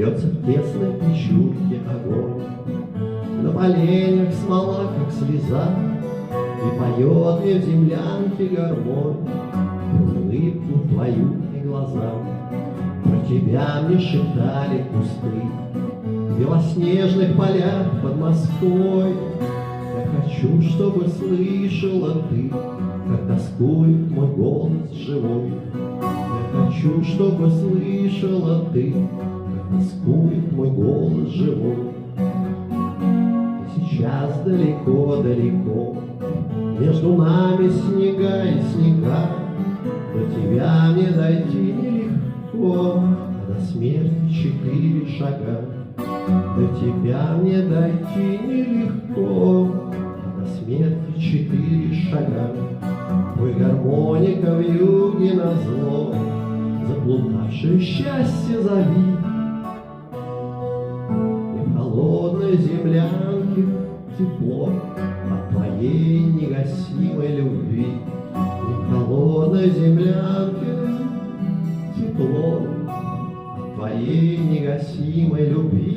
Льется в тесной печурке огонь, на поленях смола, как слеза, и поет мне в землянке гармонь улыбку твою и глаза. Про тебя мне шептали кусты в белоснежных полях под Москвой. Я хочу, чтобы слышала ты, как тоскует мой голос живой. Я хочу, чтобы слышала ты, как тоскует мой голос живой. Ты сейчас далеко-далеко, между нами снега и снега. До тебя мне дойти нелегко, а до смерти 4 шага. До тебя мне дойти нелегко, а до смерти 4 шага. Ой, гармоника в юге назло, заплутавшее счастье зови. И в холодной землянке тепло от твоей негасимой любви. И в холодной землянке тепло от твоей негасимой любви.